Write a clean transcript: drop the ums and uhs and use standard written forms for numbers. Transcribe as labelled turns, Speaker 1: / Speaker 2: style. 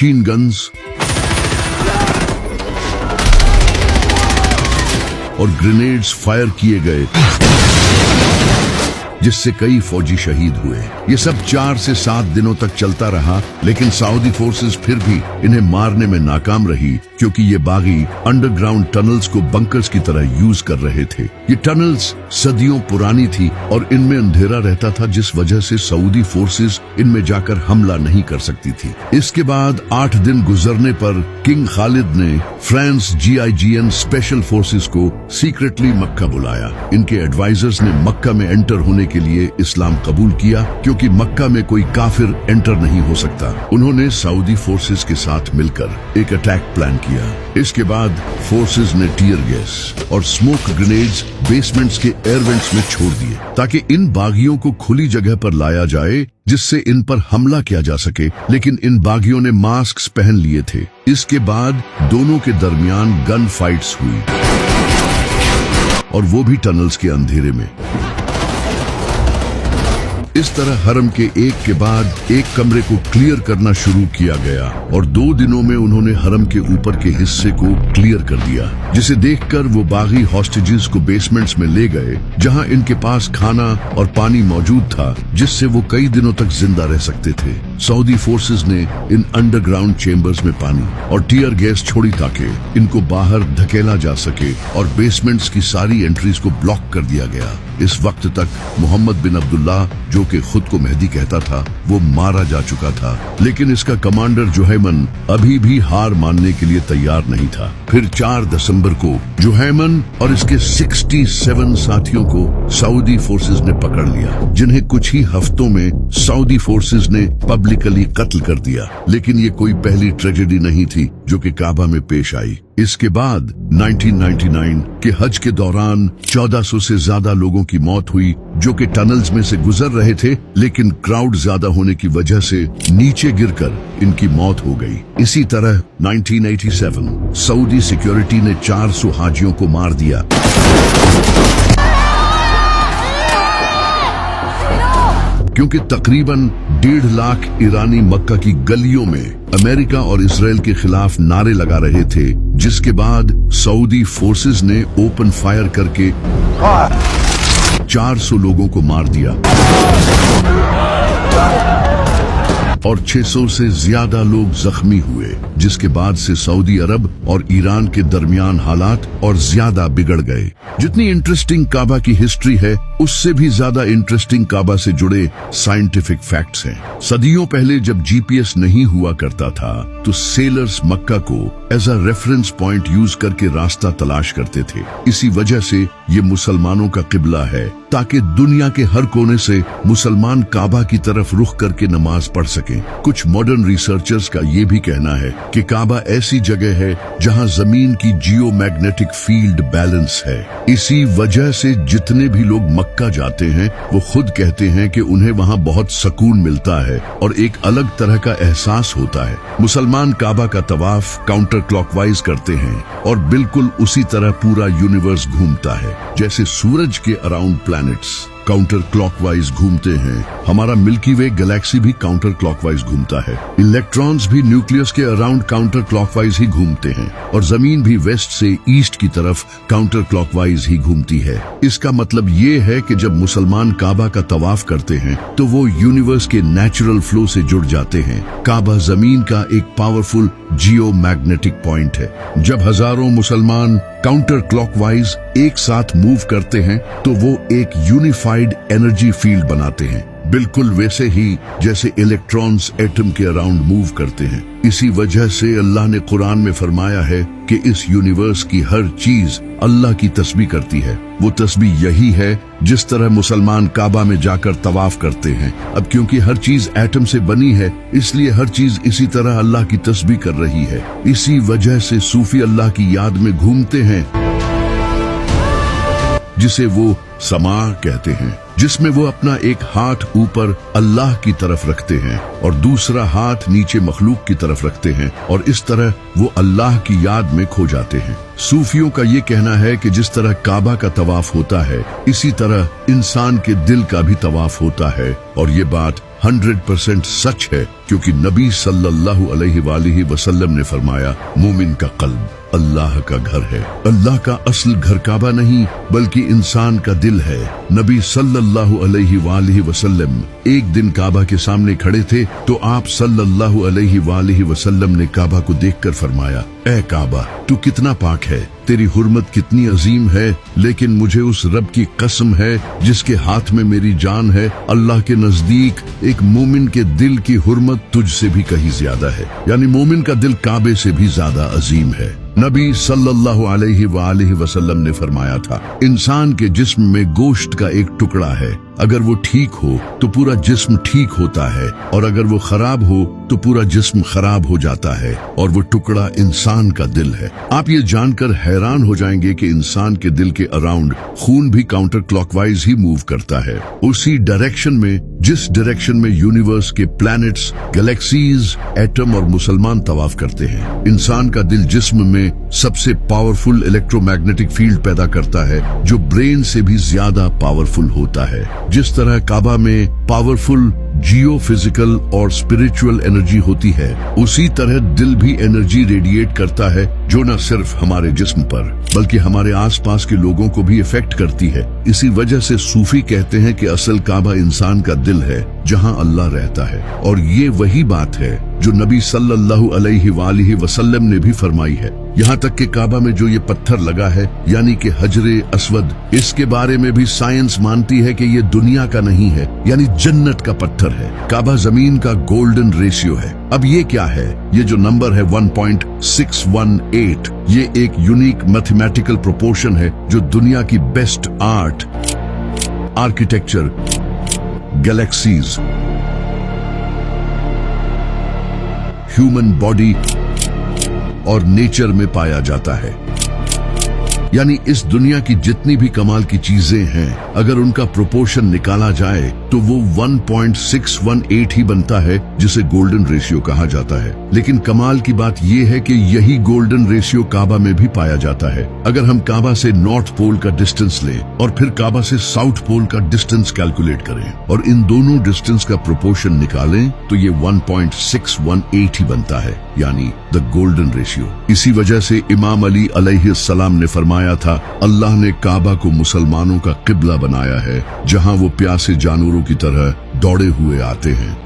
Speaker 1: Machine guns और grenades fire किए गए, जिससे कई फौजी शहीद हुए। ये सब 4 से 7 दिनों तक चलता रहा, लेकिन सऊदी फोर्सेस फिर भी इन्हें मारने में नाकाम रही, क्योंकि ये बागी अंडरग्राउंड टनल्स को बंकर्स की तरह यूज कर रहे थे। ये टनल्स सदियों पुरानी थी और इनमें अंधेरा रहता था, जिस वजह से सऊदी फोर्सेस इनमें जाकर हमला नहीं कर सकती थी। इसके बाद 8 दिन गुजरने पर किंग खालिद ने फ्रांस GIGN स्पेशल फोर्सेस को सीक्रेटली मक्का बुलाया। इनके एडवाइजर्स ने मक्का में एंटर होने के लिए इस्लाम कबूल किया, क्योंकि मक्का में कोई काफिर एंटर नहीं हो सकता। उन्होंने सऊदी फोर्सेस के साथ मिलकर एक अटैक प्लान किया। इसके बाद फोर्सेस ने टीयर गैस और स्मोक ग्रेनेड्स बेसमेंट्स के एयरवेंट्स में छोड़ दिए, ताकि इन बागियों को खुली जगह पर लाया जाए, जिससे इन पर हमला किया जा सके। लेकिन इन बागियों ने मास्क पहन लिए थे। इसके बाद दोनों के दरमियान गन फाइट्स हुई, और वो भी टनल्स के अंधेरे में। इस तरह हरम के एक के बाद एक कमरे को क्लियर करना शुरू किया गया, और 2 दिनों में उन्होंने हरम के ऊपर के हिस्से को क्लियर कर दिया, जिसे देखकर वो बागी हॉस्टेजेस को बेसमेंट्स में ले गए, जहां इनके पास खाना और पानी मौजूद था, जिससे वो कई दिनों तक जिंदा रह सकते थे। सऊदी फोर्सेस ने इन अंडरग्राउंड चेम्बर्स में पानी और टीयर गैस छोड़ी, ताकि इनको बाहर धकेला जा सके, और बेसमेंट्स की सारी एंट्रीज को ब्लॉक कर दिया गया। इस वक्त तक मोहम्मद बिन अब्दुल्लाह, जो कि खुद को मेहदी कहता था, वो मारा जा चुका था, लेकिन इसका कमांडर जुहैमन अभी भी हार मानने के लिए तैयार नहीं था। फिर 4 दिसंबर को जुहैमन और इसके 67 साथियों को सऊदी फोर्सेस ने पकड़ लिया, जिन्हें कुछ ही हफ्तों में सऊदी फोर्सेस ने पब्लिकली कत्ल कर दिया। लेकिन ये कोई पहली ट्रेजेडी नहीं थी जो कि काबा में पेश आई। इसके बाद 1999 के हज के दौरान 1400 से ज्यादा लोगों की मौत हुई, जो कि टनल्स में से गुजर रहे थे, लेकिन क्राउड ज्यादा होने की वजह से नीचे गिरकर इनकी मौत हो गई। इसी तरह 1987 सऊदी सिक्योरिटी ने 400 हाजियों को मार दिया, क्योंकि तकरीबन 1.5 लाख ईरानी मक्का की गलियों में अमेरिका और इसराइल के खिलाफ नारे लगा रहे थे, जिसके बाद सऊदी फोर्सेस ने ओपन फायर करके 400 लोगों को मार दिया और 600 से ज्यादा लोग जख्मी हुए, जिसके बाद से सऊदी अरब और ईरान के दरमियान हालात और ज्यादा बिगड़ गए। जितनी इंटरेस्टिंग काबा की हिस्ट्री है, उससे भी ज्यादा इंटरेस्टिंग काबा से जुड़े साइंटिफिक फैक्ट्स हैं। सदियों पहले जब GPS नहीं हुआ करता था, तो सेलर्स मक्का को as a reference point use करके रास्ता तलाश करते थे। इसी वजह से ये मुसलमानों का किबला है, ताकि दुनिया के हर कोने से मुसलमान काबा की तरफ रुख करके नमाज पढ़ सकें। कुछ मॉडर्न रिसर्चर्स का ये भी कहना है कि काबा ऐसी जगह है जहां जमीन की जियोमैग्नेटिक फील्ड बैलेंस है। इसी वजह से जितने भी लोग मक्का जाते हैं, वो खुद कहते हैं कि उन्हें वहां बहुत सुकून मिलता है और एक अलग तरह का एहसास होता है। मुसलमान काबा का तवाफ काउंटर क्लॉकवाइज करते हैं, और बिल्कुल उसी तरह पूरा यूनिवर्स घूमता है, जैसे सूरज के अराउंड प्लैनेट्स काउंटर क्लॉकवाइज घूमते हैं। हमारा मिल्की वे गैलेक्सी भी काउंटर क्लॉकवाइज घूमता है। इलेक्ट्रॉन्स भी न्यूक्लियस के अराउंड काउंटर क्लॉकवाइज ही घूमते हैं, और जमीन भी वेस्ट से ईस्ट की तरफ काउंटर क्लॉकवाइज ही घूमती है। इसका मतलब ये है कि जब मुसलमान काबा का तवाफ करते हैं, तो वो यूनिवर्स के नेचुरल फ्लो से जुड़ जाते हैं। काबा जमीन का एक पावरफुल जियोमैग्नेटिक पॉइंट है। जब हजारों मुसलमान काउंटर क्लॉकवाइज एक साथ मूव करते हैं, तो वो एक यूनिफाइड एनर्जी फील्ड बनाते हैं, बिल्कुल वैसे ही जैसे इलेक्ट्रॉन्स एटम के अराउंड मूव करते हैं। इसी वजह से अल्लाह ने कुरान में फरमाया है कि इस यूनिवर्स की हर चीज अल्लाह की तस्बीह करती है। वो तस्बीह यही है जिस तरह मुसलमान काबा में जाकर तवाफ करते हैं। अब क्योंकि हर चीज एटम से बनी है, इसलिए हर चीज इसी तरह अल्लाह की तस्बीह कर रही है। इसी वजह से सूफी अल्लाह की याद में घूमते हैं, जिसे वो समा कहते हैं, जिसमें वो अपना एक हाथ ऊपर अल्लाह की तरफ रखते हैं और दूसरा हाथ नीचे मखलूक की तरफ रखते हैं, और इस तरह वो अल्लाह की याद में खो जाते हैं। सूफियों का ये कहना है कि जिस तरह काबा का तवाफ होता है, इसी तरह इंसान के दिल का भी तवाफ होता है, और ये बात 100% सच है, क्योंकि नबी सल्लल्लाहु अलैहि वसल्लम ने फरमाया, मोमिन का कल्ब अल्लाह का घर है। अल्लाह का असल घर काबा नहीं बल्कि इंसान का दिल है। नबी सल्लल्लाहु अलैहि वसल्लम एक दिन काबा के सामने खड़े थे तो आप सल्लल्लाहु अलैहि वसल्लम ने काबा को देखकर फरमाया, ऐ काबा, तू कितना पाक है, तेरी हुर्मत कितनी अजीम है, लेकिन मुझे उस रब की कसम है जिसके हाथ में मेरी जान है, अल्लाह के नजदीक एक मोमिन के दिल की हुर्मत तुझसे भी कहीं ज्यादा है। यानी मोमिन का दिल काबे से भी ज्यादा अजीम है। नबी सल्लल्लाहु अलैहि वसल्लम ने फरमाया था, इंसान के जिस्म में गोश्त का एक टुकड़ा है, अगर वो ठीक हो तो पूरा जिस्म ठीक होता है, और अगर वो खराब हो तो पूरा जिस्म खराब हो जाता है, और वो टुकड़ा इंसान का दिल है। आप ये जानकर हैरान हो जाएंगे कि इंसान के दिल के अराउंड खून भी काउंटर क्लॉकवाइज ही मूव करता है, उसी डायरेक्शन में जिस डायरेक्शन में यूनिवर्स के प्लैनेट्स, गैलेक्सीज, एटम और मुसलमान तवाफ करते हैं। इंसान का दिल जिस्म में सबसे पावरफुल इलेक्ट्रोमैग्नेटिक फील्ड पैदा करता है जो ब्रेन से भी ज्यादा पावरफुल होता है। जिस तरह काबा में पावरफुल जियो फिजिकल और स्पिरिचुअल एनर्जी होती है, उसी तरह दिल भी एनर्जी रेडिएट करता है जो न सिर्फ हमारे जिस्म पर बल्कि हमारे आसपास के लोगों को भी इफेक्ट करती है। इसी वजह से सूफी कहते हैं कि असल काबा इंसान का दिल है जहां अल्लाह रहता है, और ये वही बात है जो नबी सल्लल्लाहु अलैहि वसल्लम ने भी फरमाई है। यहाँ तक कि काबा में जो ये पत्थर लगा है यानी कि हजरे अस्वद, इसके बारे में भी साइंस मानती है कि ये दुनिया का नहीं है, यानी जन्नत का पत्थर है। काबा जमीन का गोल्डन रेशियो है। अब ये क्या है? ये जो नंबर है 1.618, ये एक यूनिक मैथमेटिकल प्रोपोर्शन है जो दुनिया की best art, architecture, galaxies, human body और नेचर में पाया जाता है। यानी इस दुनिया की जितनी भी कमाल की चीजें हैं, अगर उनका प्रोपोर्शन निकाला जाए तो वो 1.618 ही बनता है, जिसे गोल्डन रेशियो कहा जाता है। लेकिन कमाल की बात यह है कि यही गोल्डन रेशियो काबा में भी पाया जाता है। अगर हम काबा से नॉर्थ पोल का डिस्टेंस लें और फिर काबा से साउथ पोल का डिस्टेंस कैलकुलेट करें और इन दोनों डिस्टेंस का प्रोपोर्शन निकालें तो ये 1.618 ही बनता है, यानी द गोल्डन रेशियो। इसी वजह से इमाम अली अलैहिस्सलाम ने फरमाया था, अल्लाह ने काबा को मुसलमानों का किबला बनाया है जहां वो प्यासे जानवरों की तरह दौड़े हुए आते हैं।